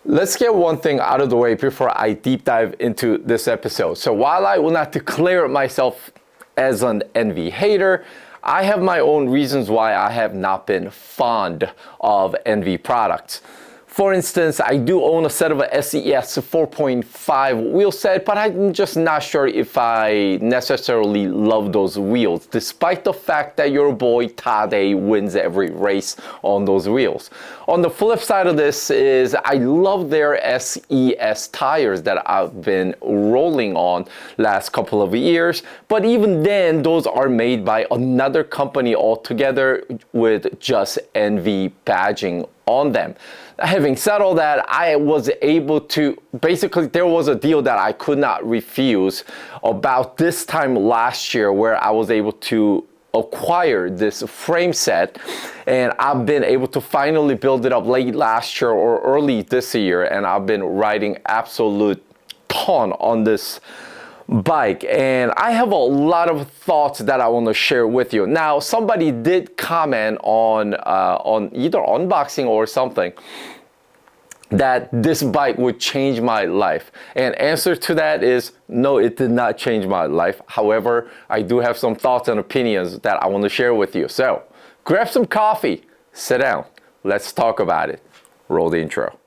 Let's get one thing out of the way before I deep dive into this episode. So while I will not declare myself as an Enve hater, I have my own reasons why I have not been fond of Enve products. For instance, I do own a set of a SES 4.5 wheel set, but I'm just not sure if I necessarily love those wheels, despite the fact that your boy Tade wins every race on those wheels. On the flip side of this is I love their SES tires that I've been rolling on last couple of years, but even then, those are made by another company altogether with just Enve badging on them. Having said all that, I was able to, basically there was a deal that I could not refuse about this time last year where I was able to acquire this frame set, and I've been able to finally build it up late last year or early this year, and I've been riding absolute ton on this bike, and I have a lot of thoughts that I want to share with you. Now, somebody did comment on either unboxing or something that this bike would change my life, and answer to that is no, it did not change my life. However, I do have some thoughts and opinions that I want to share with you. So grab some coffee, sit down, let's talk about it. Roll the intro.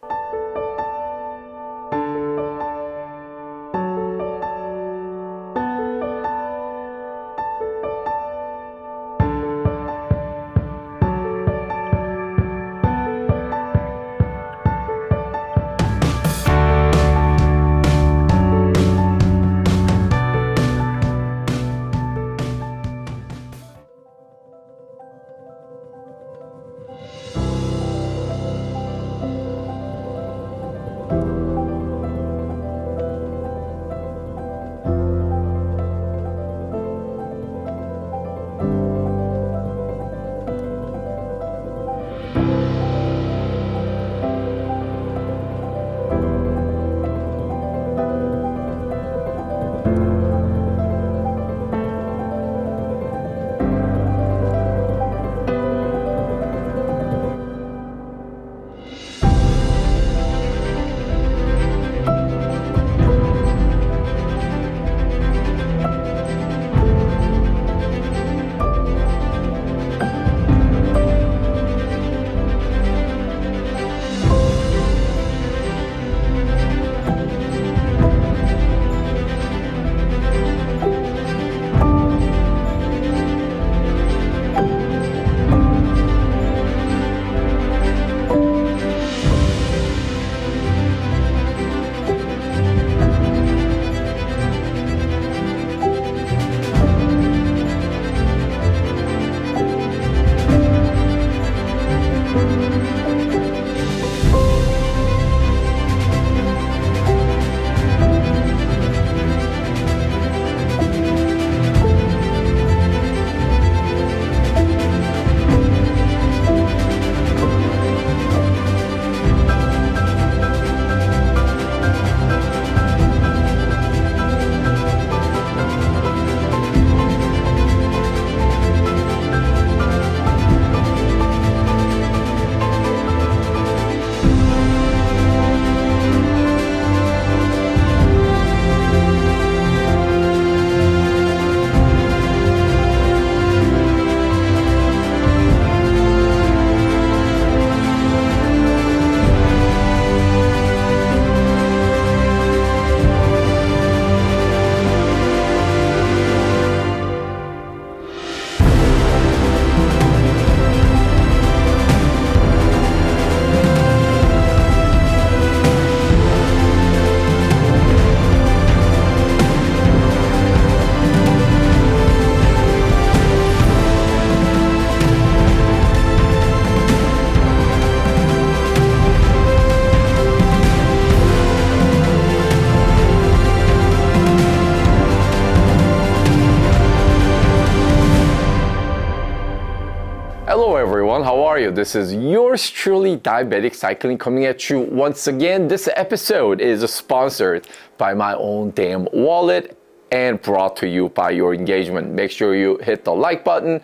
Hello everyone, how are you? This is yours truly, Diabetic Cycling, coming at you once again. This episode is sponsored by my own damn wallet and brought to you by your engagement. Make sure you hit the like button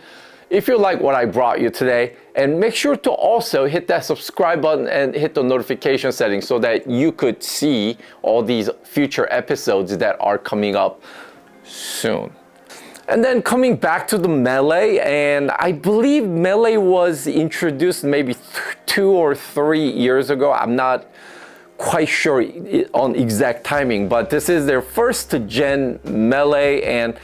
if you like what I brought you today, and make sure to also hit that subscribe button and hit the notification setting so that you could see all these future episodes that are coming up soon. And then coming back to the Melee, and I believe Melee was introduced maybe 2 or 3 years ago. I'm not quite sure on exact timing, but this is their first gen Melee, and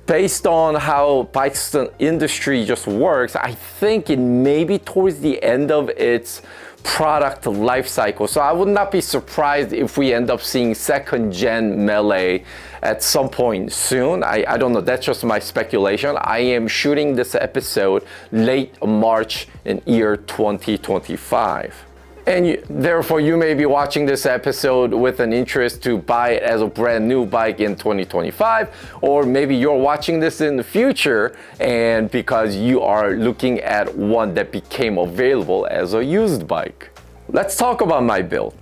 based on how bikes industry just works, I think it may be towards the end of its product life cycle. So I would not be surprised if we end up seeing second gen Melee at some point soon. I don't know, that's just my speculation. I am shooting this episode late March in year 2025. And therefore, you may be watching this episode with an interest to buy it as a brand new bike in 2025, or maybe you're watching this in the future and because you are looking at one that became available as a used bike. Let's talk about my build.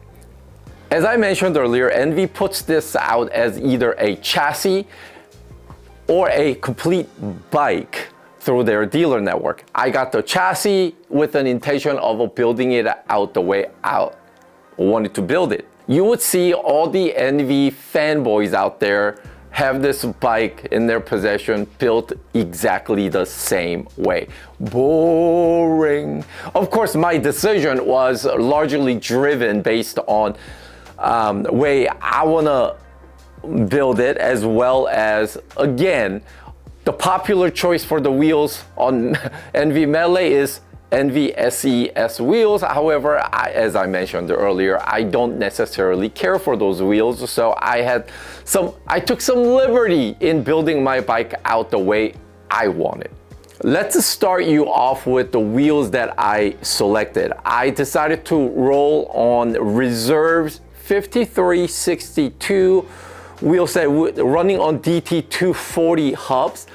As I mentioned earlier, Enve puts this out as either a chassis or a complete bike through their dealer network. I got the chassis with an intention of building it out the way I wanted to build it. You would see all the Enve fanboys out there have this bike in their possession built exactly the same way. Boring. Of course, my decision was largely driven based on the way I wanna build it, as well as, again, the popular choice for the wheels on Enve Melee is Enve SES wheels. However, as I mentioned earlier, I don't necessarily care for those wheels, so I took some liberty in building my bike out the way I wanted. Let's start you off with the wheels that I selected. I decided to roll on Reserve's 5362 wheel set running on DT240 hubs.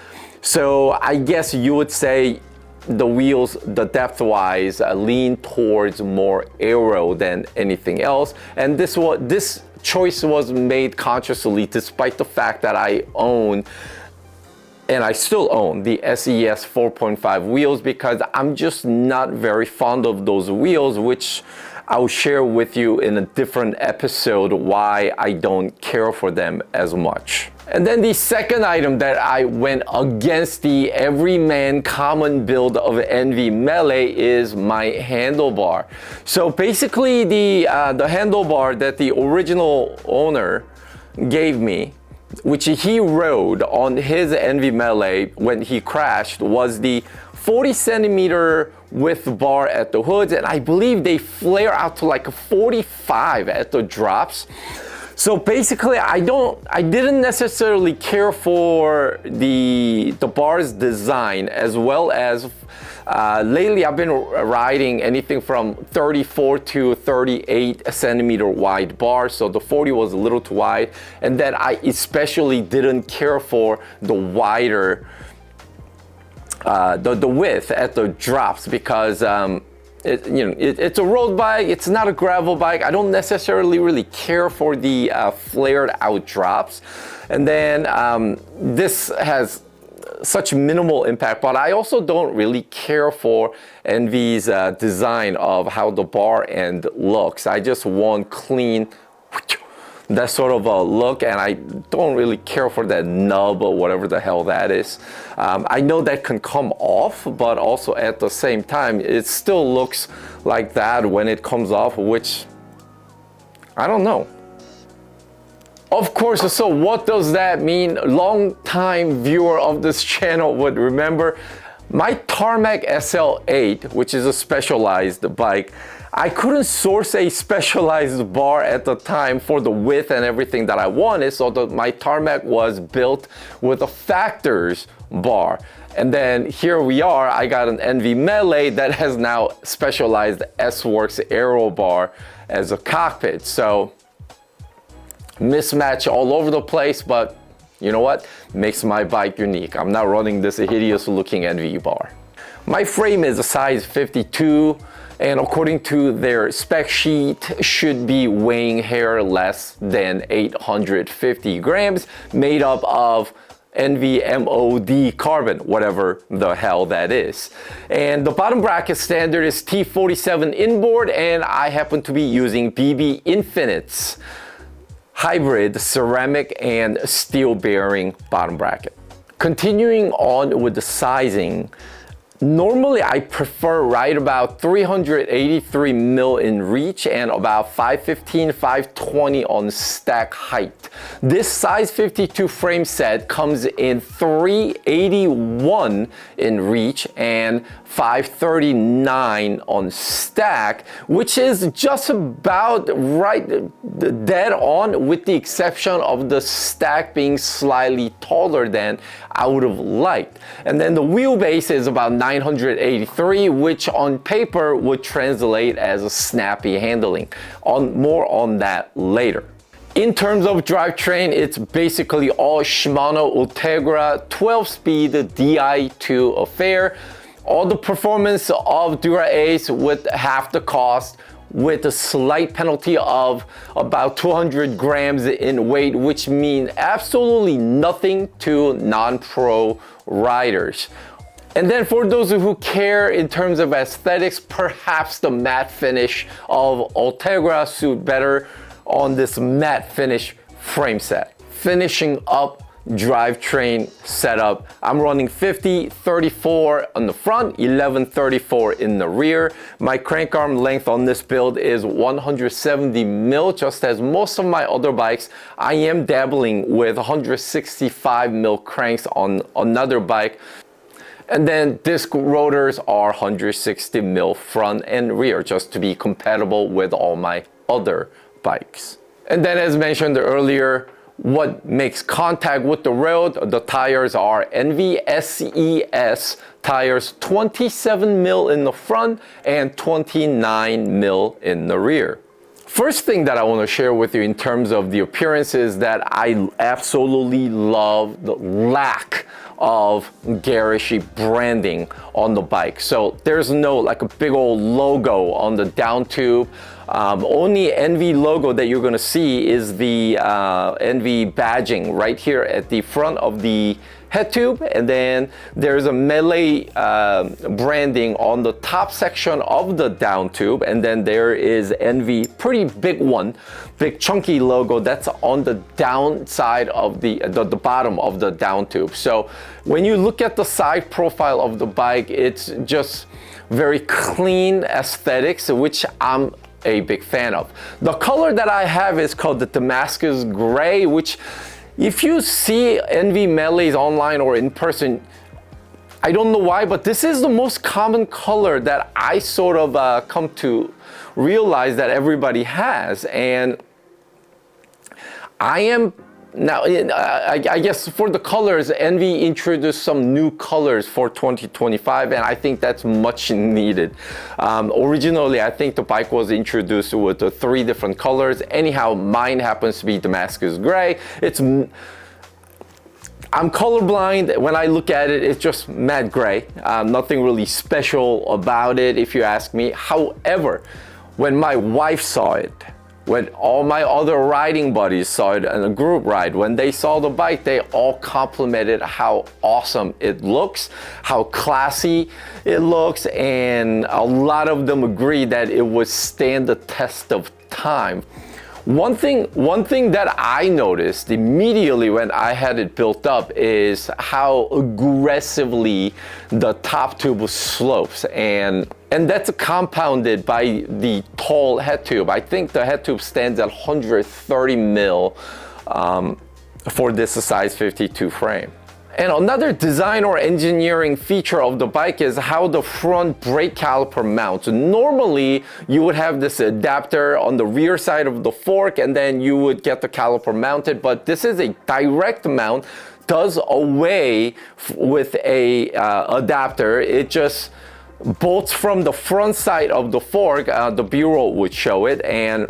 So I guess you would say the wheels, the depth-wise, lean towards more aero than anything else. And this choice was made consciously, despite the fact that I own, and I still own, the SES 4.5 wheels, because I'm just not very fond of those wheels, which I'll share with you in a different episode why I don't care for them as much. And then the second item that I went against the everyman common build of Enve Melee is my handlebar. So basically the handlebar that the original owner gave me, which he rode on his Enve Melee when he crashed, was the 40 centimeter width bar at the hoods, and I believe they flare out to like a 45 at the drops. So basically, I didn't necessarily care for the bar's design, as well as lately I've been riding anything from 34 to 38 centimeter wide bars, so the 40 was a little too wide, and then I especially didn't care for the wider the width at the drops, because it's a road bike, it's not a gravel bike. I don't necessarily really care for the flared out drops. And then this has such minimal impact, but I also don't really care for Enve's design of how the bar end looks. I just want clean, that sort of a look, and I don't really care for that nub or whatever the hell that is. I know that can come off, but also at the same time, it still looks like that when it comes off, which I don't know. Of course, so what does that mean? Long-time viewer of this channel would remember my Tarmac SL8, which is a specialized bike. I couldn't source a specialized bar at the time for the width and everything that I wanted, so my Tarmac was built with a Factors bar. And then here we are, I got an Enve Melee that has now specialized S-Works Aero bar as a cockpit. So mismatch all over the place, but you know what? Makes my bike unique. I'm not running this hideous looking Enve bar. My frame is a size 52, and according to their spec sheet, should be weighing hair less than 850 grams, made up of NVMOD carbon, whatever the hell that is. And the bottom bracket standard is T47 inboard, and I happen to be using BB Infinite's hybrid ceramic and steel bearing bottom bracket. Continuing on with the sizing, normally I prefer right about 383 mil in reach and about 515, 520 on stack height. This size 52 frame set comes in 381 in reach and 539 on stack, which is just about right dead on, with the exception of the stack being slightly taller than I would have liked. And then the wheelbase is about 983, which on paper would translate as a snappy handling. More on that later. In terms of drivetrain, it's basically all Shimano Ultegra 12-speed Di2 affair. All the performance of Dura-Ace with half the cost, with a slight penalty of about 200 grams in weight, which means absolutely nothing to non-pro riders. And then for those who care in terms of aesthetics, perhaps the matte finish of Ultegra suit better on this matte finish frame set. Finishing up drivetrain setup, I'm running 50-34 on the front, 11-34 in the rear. My crank arm length on this build is 170 mil, just as most of my other bikes. I am dabbling with 165 mil cranks on another bike. And then disc rotors are 160 mil front and rear, just to be compatible with all my other bikes. And then, as mentioned earlier, what makes contact with the road, the tires are Enve SES tires, 27 mil in the front and 29 mil in the rear. First thing that I want to share with you in terms of the appearance is that I absolutely love the lack of garish branding on the bike. So there's no like a big old logo on the down tube. Only Enve logo that you're going to see is the Enve badging right here at the front of the head tube, and then there's a Melee branding on the top section of the down tube, and then there is Enve, pretty big one, big chunky logo that's on the downside of the bottom of the down tube. So when you look at the side profile of the bike, it's just very clean aesthetics, which I'm a big fan of. The color that I have is called the Damascus Gray, which if you see Enve Melees online or in person, I don't know why, but this is the most common color that I sort of come to realize that everybody has. And I am now, I guess for the colors, Enve introduced some new colors for 2025, and I think that's much needed. Originally, I think the bike was introduced with 3 different colors. Anyhow, mine happens to be Damascus Gray. I'm colorblind. When I look at it, it's just matte gray. Nothing really special about it, if you ask me. However, when my wife saw it, when all my other riding buddies saw it in a group ride, when they saw the bike, they all complimented how awesome it looks, how classy it looks, and a lot of them agree that it would stand the test of time. One thing that I noticed immediately when I had it built up is how aggressively the top tube slopes, and that's compounded by the tall head tube. I think the head tube stands at 130 mil for this size 52 frame. And another design or engineering feature of the bike is how the front brake caliper mounts. Normally, you would have this adapter on the rear side of the fork, and then you would get the caliper mounted, but this is a direct mount, does away with a adapter. It just bolts from the front side of the fork. The B-roll would show it, and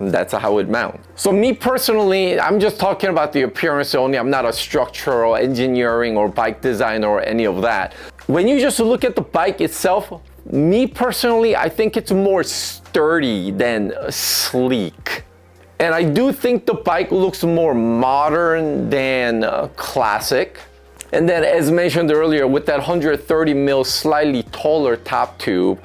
that's how it mounts. So me personally, I'm just talking about the appearance only. I'm not a structural engineering or bike designer or any of that. When you just look at the bike itself, me personally, I think it's more sturdy than sleek. And I do think the bike looks more modern than classic. And then as mentioned earlier, with that 130 mil slightly taller top tube,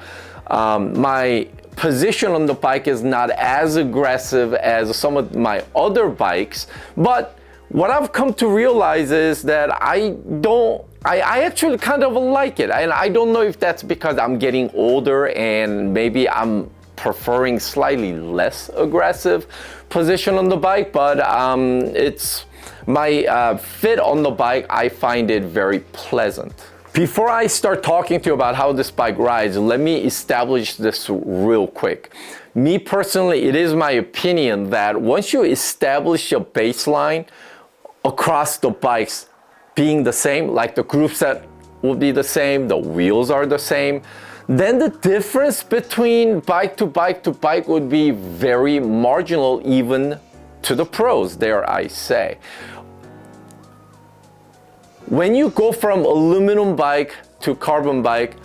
my position on the bike is not as aggressive as some of my other bikes. But what I've come to realize is that I actually kind of like it. And I don't know if that's because I'm getting older and maybe I'm preferring slightly less aggressive position on the bike, but it's my fit on the bike. I find it very pleasant. Before I start talking to you about how this bike rides, let me establish this real quick. Me personally, it is my opinion that once you establish a baseline across the bikes being the same, like the group set will be the same, the wheels are the same, then the difference between bike to bike to bike would be very marginal, even to the pros, dare I say. When you go from aluminum bike to carbon bike,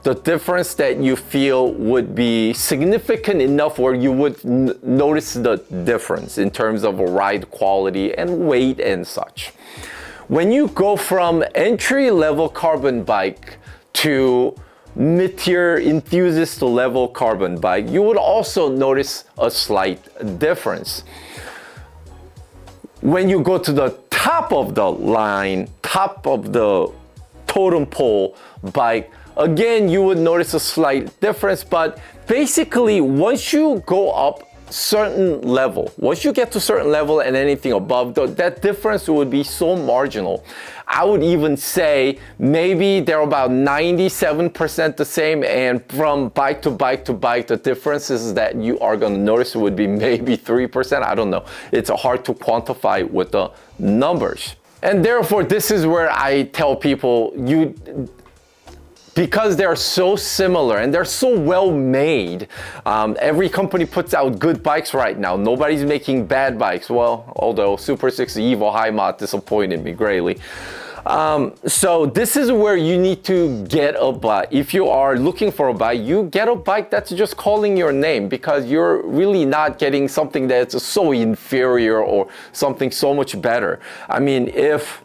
the difference that you feel would be significant enough where you would notice the difference in terms of ride quality and weight and such. When you go from entry-level carbon bike to mid-tier enthusiast level carbon bike, you would also notice a slight difference. When you go to the top of the line, top of the totem pole bike, again, you would notice a slight difference, but basically once you go up certain level, once you get to certain level and anything above, that difference would be so marginal. I would even say maybe they're about 97% the same, and from bike to bike to bike, the differences that you are going to notice would be maybe 3%. I don't know. It's hard to quantify with the numbers. And therefore, this is where I tell people, because they're so similar and they're so well made, every company puts out good bikes right now. Nobody's making bad bikes. Well, although Super 6 Evo High Mod disappointed me greatly. So this is where you need to get a bike. If you are looking for a bike, you get a bike that's just calling your name, because you're really not getting something that's so inferior or something so much better. I mean, if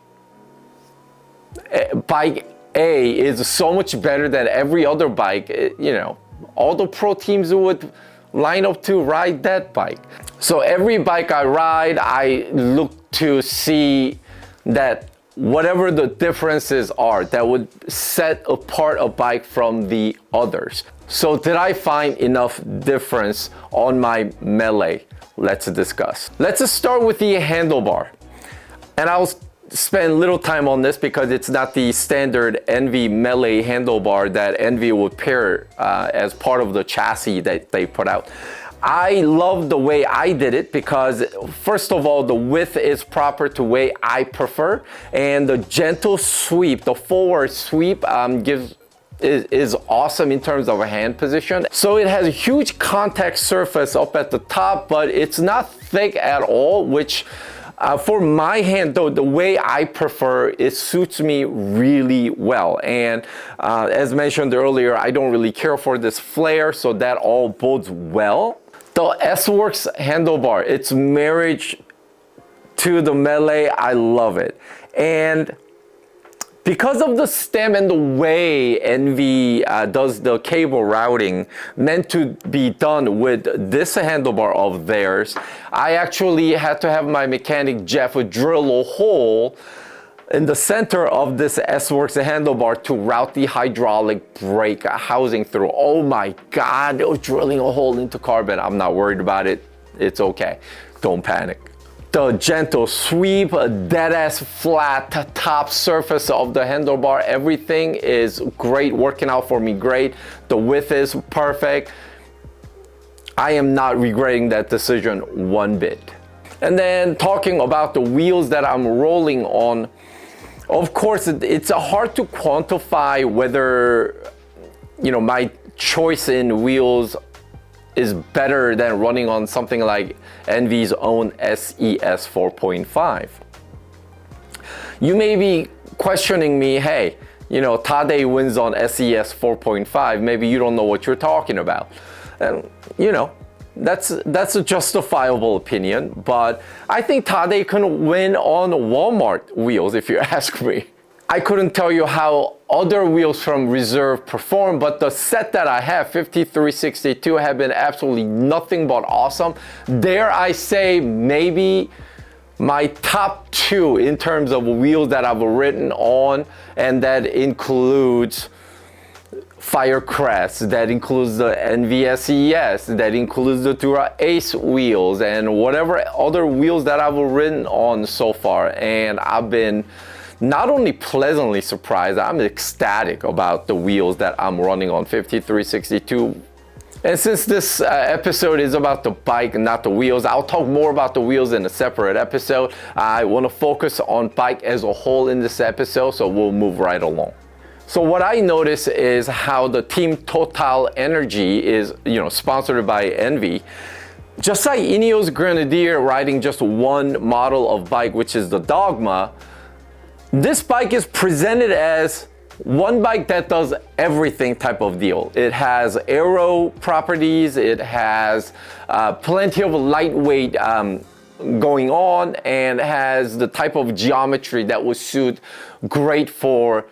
bike A is so much better than every other bike, you know, all the pro teams would line up to ride that bike. So every bike I ride, I look to see that whatever the differences are, that would set apart a bike from the others. So did I find enough difference on my Melee? Let's discuss. Let's start with the handlebar. And I'll spend little time on this because it's not the standard Enve Melee handlebar that Enve would pair as part of the chassis that they put out. I love the way I did it because, first of all, the width is proper to way I prefer, and the gentle sweep, the forward sweep is awesome in terms of a hand position. So it has a huge contact surface up at the top, but it's not thick at all, which for my hand, though, the way I prefer, it suits me really well. And as mentioned earlier, I don't really care for this flare, so that all bodes well. The S-Works handlebar, its marriage to the Melee, I love it. And because of the stem and the way Enve does the cable routing meant to be done with this handlebar of theirs, I actually had to have my mechanic Jeff drill a hole in the center of this S-Works handlebar to route the hydraulic brake housing through. Oh my God, it was drilling a hole into carbon. I'm not worried about it. It's okay. Don't panic. The gentle sweep, dead-ass flat top surface of the handlebar, everything is great, working out for me great. The width is perfect. I am not regretting that decision one bit. And then talking about the wheels that I'm rolling on, of course, it's hard to quantify whether, you know, my choice in wheels is better than running on something like Enve's own SES 4.5. You may be questioning me, hey, you know, Tade wins on SES 4.5. Maybe you don't know what you're talking about. And, you know, that's a justifiable opinion, but I think Tade can win on Walmart wheels if you ask me. I couldn't tell you how other wheels from Reserve perform, but the set that I have, 5362, have been absolutely nothing but awesome. Dare I say, maybe my top two in terms of wheels that I've ridden on, and that includes Firecrest, that includes the Enve SES, that includes the Dura Ace wheels, and whatever other wheels that I've ridden on so far. And I've been not only pleasantly surprised, I'm ecstatic about the wheels that I'm running on 5362. And since this episode is about the bike and not the wheels, I'll talk more about the wheels in a separate episode. I want to focus on bike as a whole in this episode, so we'll move right along. So what I notice is how the team Total Energy is, sponsored by Enve. Just like Ineos Grenadier riding just one model of bike, which is the Dogma, this bike is presented as one bike that does everything type of deal. It has aero properties, it has plenty of lightweight going on, and has the type of geometry that would suit great for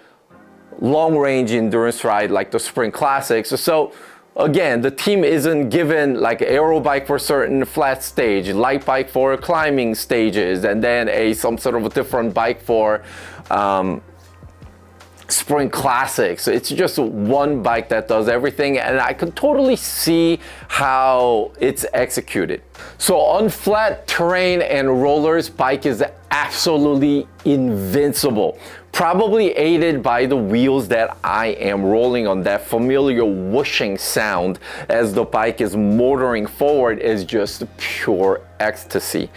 long range endurance ride like the Sprint Classics. So again, the team isn't given like aero bike for certain flat stage, light bike for climbing stages, and then some sort of a different bike for Sprint Classics. It's just one bike that does everything, and I can totally see how it's executed. So on flat terrain and rollers, bike is absolutely invincible. Probably aided by the wheels that I am rolling on. That familiar whooshing sound as the bike is motoring forward is just pure ecstasy.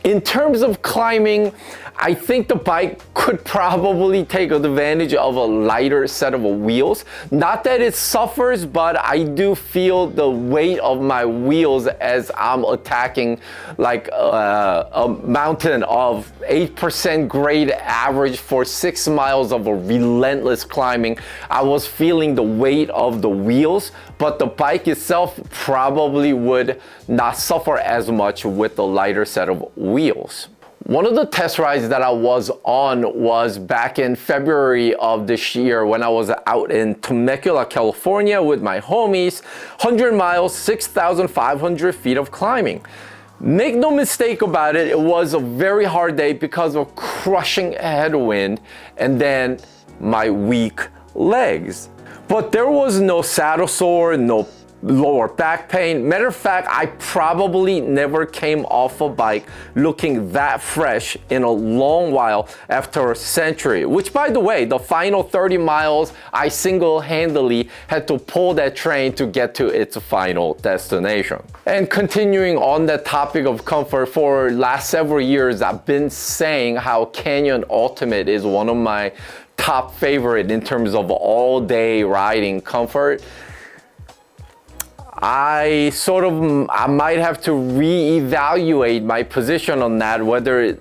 In terms of climbing, I think the bike could probably take advantage of a lighter set of wheels. Not that it suffers, but I do feel the weight of my wheels as I'm attacking like a mountain of 8% grade average for 6 miles of a relentless climbing. I was feeling the weight of the wheels, but the bike itself probably would not suffer as much with the lighter set of wheels. One of the test rides that I was on was back in February of this year when I was out in Temecula, California with my homies. 100 miles, 6,500 feet of climbing. Make no mistake about it, it was a very hard day because of crushing headwind and then my weak legs. But there was no saddle sore, no lower back pain. Matter of fact, I probably never came off a bike looking that fresh in a long while after a century, which by the way, the final 30 miles, I single-handedly had to pull that train to get to its final destination. And continuing on that topic of comfort, for last several years, I've been saying how Canyon Ultimate is one of my top favorite in terms of all-day riding comfort. I might have to reevaluate my position on that, whether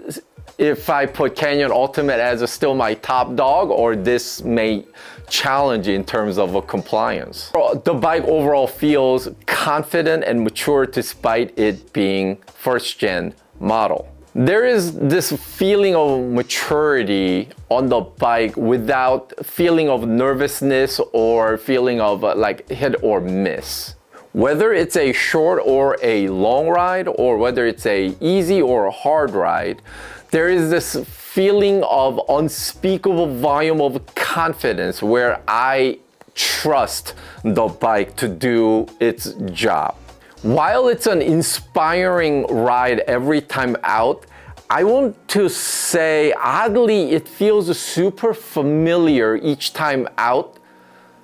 if I put Canyon Ultimate as still my top dog, or this may challenge in terms of a compliance. The bike overall feels confident and mature despite it being first gen model. There is this feeling of maturity on the bike without feeling of nervousness or feeling of like hit or miss. Whether it's a short or a long ride, or whether it's a easy or a hard ride, there is this feeling of unspeakable volume of confidence where I trust the bike to do its job. While it's an inspiring ride every time out, I want to say, oddly, it feels super familiar each time out,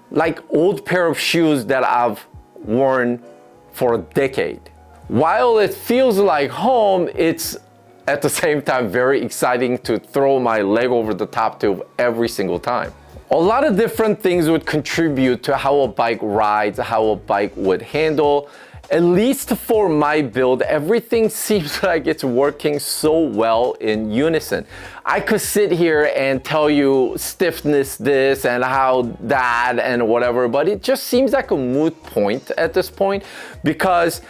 like old pair of shoes that I've worn for a decade. While it feels like home, it's at the same time very exciting to throw my leg over the top to every single time. A lot of different things would contribute to how a bike rides, how a bike would handle. At least for my build, everything seems like it's working so well in unison. I could sit here and tell you stiffness this and how that and whatever, but it just seems like a moot point at this point, because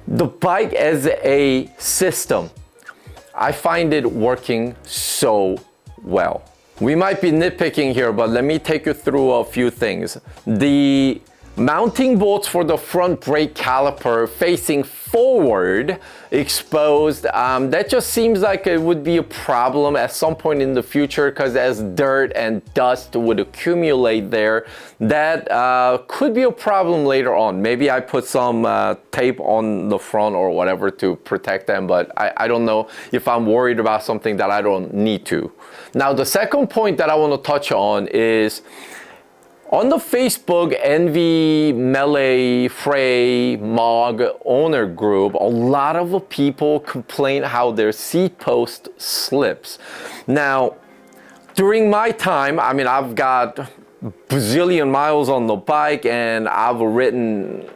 The bike as a system, I find it working so well. We might be nitpicking here, but let me take you through a few things. The mounting bolts for the front brake caliper facing forward exposed, that just seems like it would be a problem at some point in the future, because as dirt and dust would accumulate there, that could be a problem later on. Maybe I put some tape on the front or whatever to protect them, but I don't know if I'm worried about something that I don't need to. Now, the second point that I want to touch on is on the Facebook Enve Melee Frey Mog owner group, a lot of people complain how their seat post slips. Now, during my time, I mean, I've got bazillion miles on the bike and I've ridden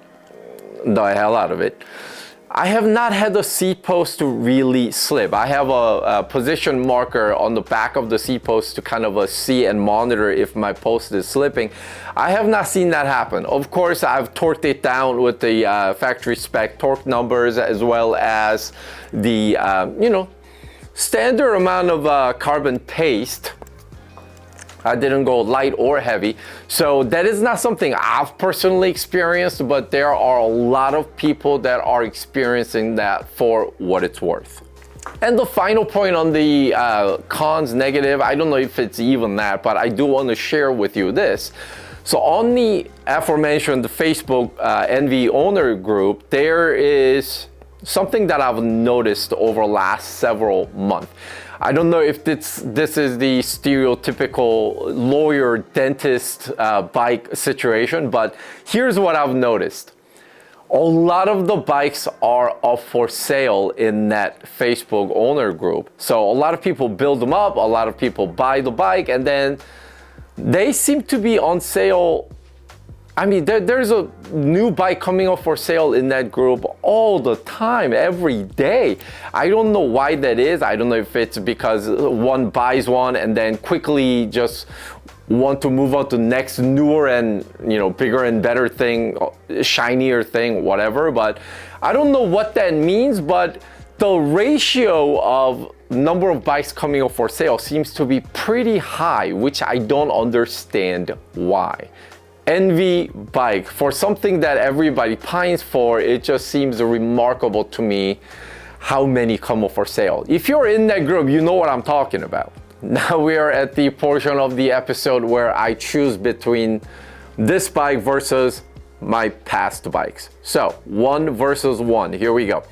the hell out of it. I have not had the seat post to really slip. I have a position marker on the back of the seat post to kind of see and monitor if my post is slipping. I have not seen that happen. Of course, I've torqued it down with the factory spec torque numbers, as well as the standard amount of carbon paste. I didn't go light or heavy. So that is not something I've personally experienced, but there are a lot of people that are experiencing that for what it's worth. And the final point on the cons, negative, I don't know if it's even that, but I do want to share with you this. So on the aforementioned Facebook Enve owner group, there is something that I've noticed over the last several months. I don't know if this is the stereotypical lawyer dentist bike situation, but here's what I've noticed. A lot of the bikes are up for sale in that Facebook owner group. So a lot of people build them up, a lot of people buy the bike, and then they seem to be on sale. I mean, there's a new bike coming up for sale in that group all the time, every day. I don't know why that is. I don't know if it's because one buys one and then quickly just want to move on to next newer and bigger and better thing, shinier thing, whatever. But I don't know what that means, but the ratio of number of bikes coming up for sale seems to be pretty high, which I don't understand why. Enve bike, for something that everybody pines for, it just seems remarkable to me how many come up for sale. If you're in that group, you know what I'm talking about. Now we are at the portion of the episode where I choose between this bike versus my past bikes. So 1 versus 1, here we go.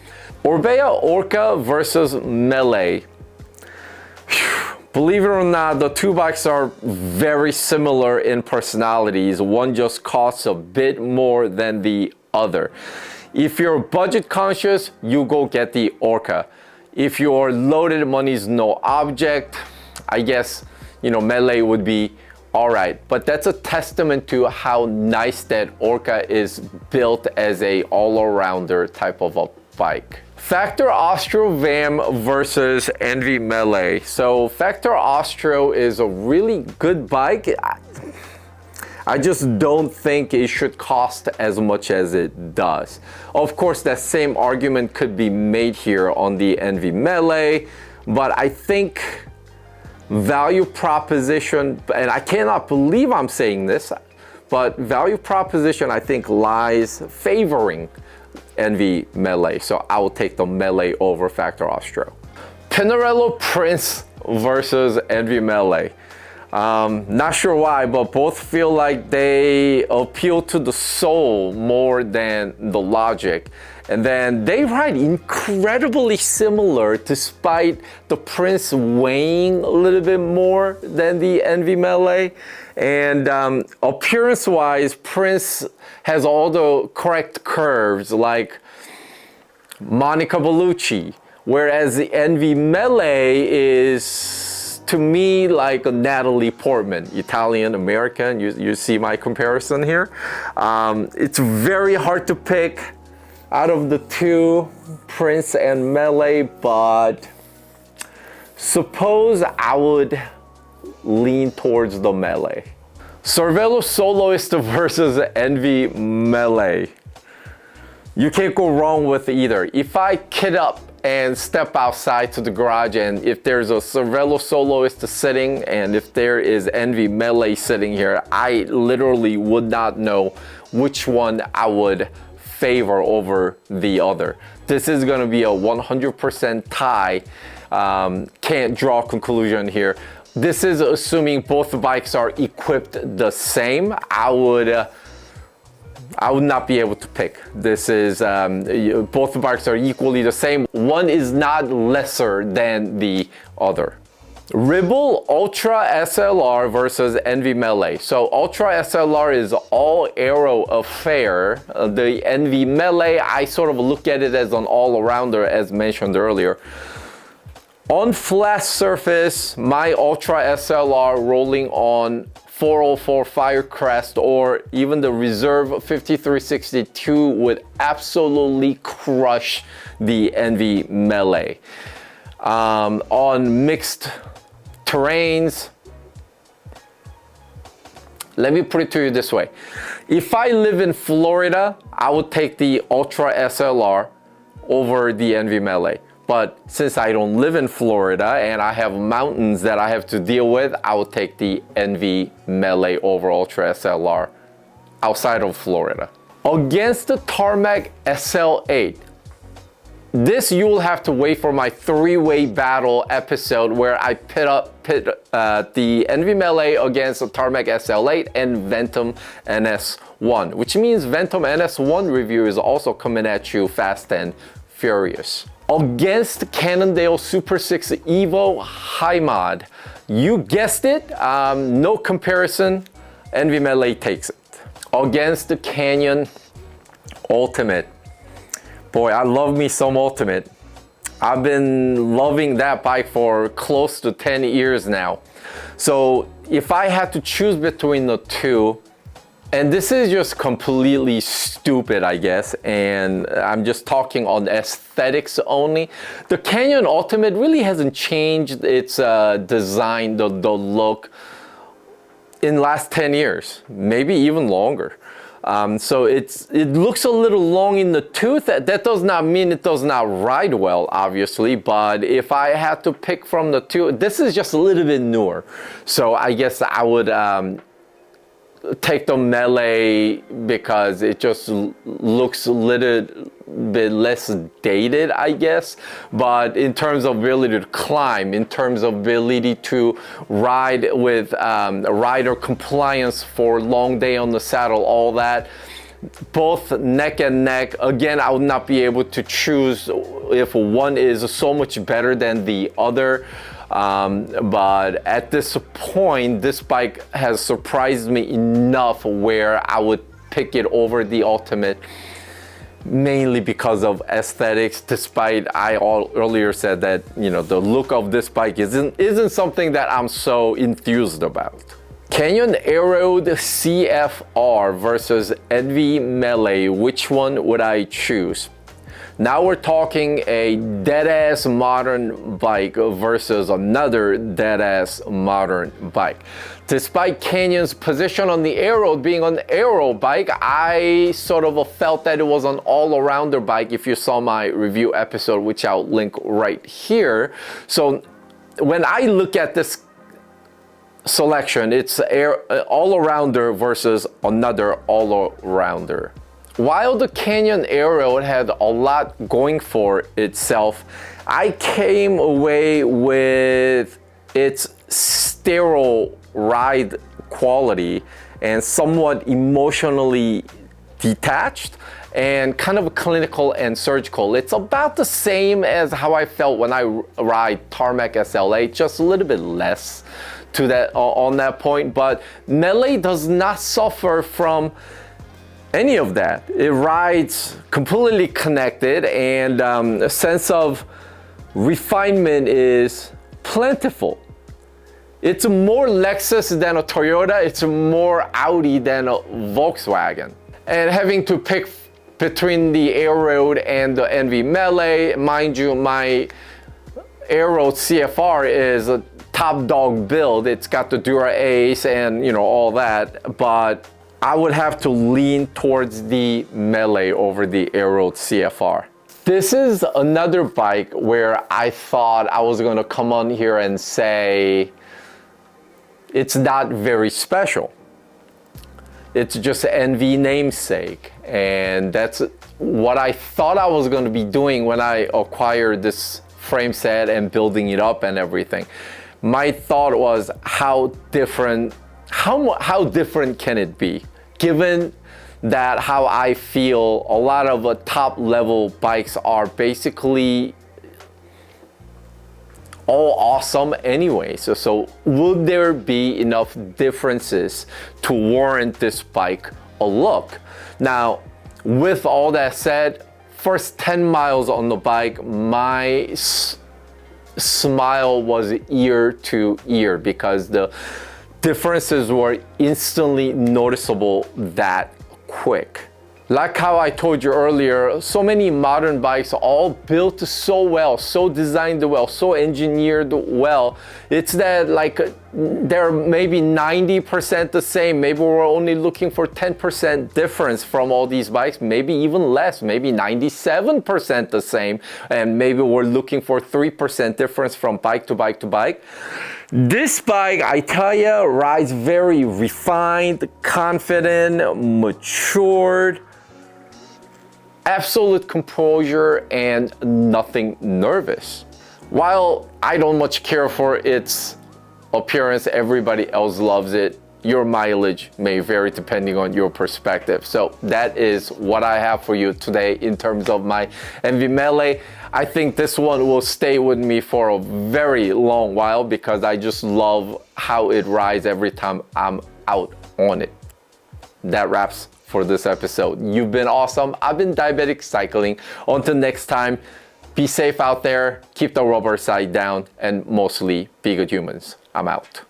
Orbea Orca versus Melee. Believe it or not, the two bikes are very similar in personalities. One just costs a bit more than the other. If you're budget conscious, you go get the Orca. If your loaded money is no object, I guess, Melee would be all right. But that's a testament to how nice that Orca is built as a all-arounder type of a bike. Factor Austro VAM versus Enve Melee. So Factor Austro is a really good bike. I just don't think it should cost as much as it does. Of course, that same argument could be made here on the Enve Melee, but I think value proposition, and I cannot believe I'm saying this, but value proposition I think lies favoring Enve Melee. So I will take the Melee over Factor Austro. Pinarello Prince versus Enve Melee. Not sure why, but both feel like they appeal to the soul more than the logic. And then they ride incredibly similar despite the Prince weighing a little bit more than the Enve Melee. And appearance-wise, Prince has all the correct curves like Monica Bellucci, whereas the Enve Melee is, to me, like a Natalie Portman, Italian-American. You see my comparison here. It's very hard to pick out of the two, Prince and Melee, but suppose I would lean towards the Melee. Cervelo Soloist versus Enve Melee. You can't go wrong with either. If I kit up and step outside to the garage, and if there's a Cervelo Soloist sitting, and if there is Enve Melee sitting here, I literally would not know which one I would favor over the other. This is going to be a 100% tie. Can't draw a conclusion here. This is assuming both bikes are equipped the same. I would not be able to pick. This is both bikes are equally the same. One is not lesser than the other. Ribble Ultra SLR versus Enve Melee. So Ultra SLR is all aero affair. The Enve Melee, I sort of look at it as an all-arounder, as mentioned earlier. On flat surface, my Ultra SLR rolling on 404 Firecrest or even the Reserve 5362 would absolutely crush the Enve Melee. On mixed terrains, let me put it to you this way. If I live in Florida, I would take the Ultra SLR over the Enve Melee. But since I don't live in Florida and I have mountains that I have to deal with, I would take the Enve Melee over Ultra SLR outside of Florida. Against the Tarmac SL8, this you will have to wait for my three-way battle episode where I pit the Enve Melee against the Tarmac SL8 and Ventum NS1, which means Ventum NS1 review is also coming at you fast and furious. Against Cannondale Super 6 Evo High Mod, you guessed it, no comparison, Enve Melee takes it. Against the Canyon Ultimate, boy, I love me some Ultimate. I've been loving that bike for close to 10 years now. So if I had to choose between the two, and this is just completely stupid, I guess, and I'm just talking on aesthetics only. The Canyon Ultimate really hasn't changed its design, the look, in the last 10 years, maybe even longer. So it looks a little long in the tooth. That does not mean it does not ride well, obviously, but if I had to pick from the two, this is just a little bit newer. So I guess I would take the Melee because it just looks a little bit less dated, I guess. But in terms of ability to climb, in terms of ability to ride with rider compliance for long day on the saddle, all that, both neck and neck. Again, I would not be able to choose if one is so much better than the other. But at this point, this bike has surprised me enough where I would pick it over the Ultimate, mainly because of aesthetics, despite I earlier said that, you know, the look of this bike isn't something that I'm so enthused about. Canyon Aeroed CFR versus Enve Melee, which one would I choose? Now we're talking a dead-ass modern bike versus another dead-ass modern bike. Despite Canyon's position on the aero being an aero bike, I sort of felt that it was an all-arounder bike if you saw my review episode, which I'll link right here. So when I look at this selection, it's all-arounder versus another all-arounder. While the Canyon Aero had a lot going for itself, I came away with its sterile ride quality and somewhat emotionally detached and kind of clinical and surgical. It's about the same as how I felt when I ride Tarmac SL8, just a little bit less to that on that point, but Melee does not suffer from any of that. It rides completely connected, and a sense of refinement is plentiful. It's more Lexus than a Toyota. It's more Audi than a Volkswagen. And having to pick between the Aeroed and the Enve Melee, mind you, my Aeroed CFR is a top dog build. It's got the Dura Ace and, you know, all that, but I would have to lean towards the Melee over the Aero CFR. This is another bike where I thought I was gonna come on here and say it's not very special. It's just Enve namesake, and that's what I thought I was gonna be doing when I acquired this frame set and building it up and everything. My thought was how different can it be, given that how I feel a lot of top level bikes are basically all awesome anyway. So would there be enough differences to warrant this bike a look? Now, with all that said, first 10 miles on the bike, my smile was ear to ear because the differences were instantly noticeable that quick. Like how I told you earlier, so many modern bikes are all built so well, so designed well, so engineered well. It's that like they're maybe 90% the same. Maybe we're only looking for 10% difference from all these bikes, maybe even less, maybe 97% the same. And maybe we're looking for 3% difference from bike to bike to bike. This bike, I tell you, rides very refined, confident, matured, absolute composure, and nothing nervous. While I don't much care for its appearance, everybody else loves it. Your mileage may vary depending on your perspective. So that is what I have for you today in terms of my Enve Melee. I think this one will stay with me for a very long while because I just love how it rides every time I'm out on it. That wraps for this episode. You've been awesome. I've been Diabetic Cycling. Until next time, be safe out there, keep the rubber side down, and mostly be good humans. I'm out.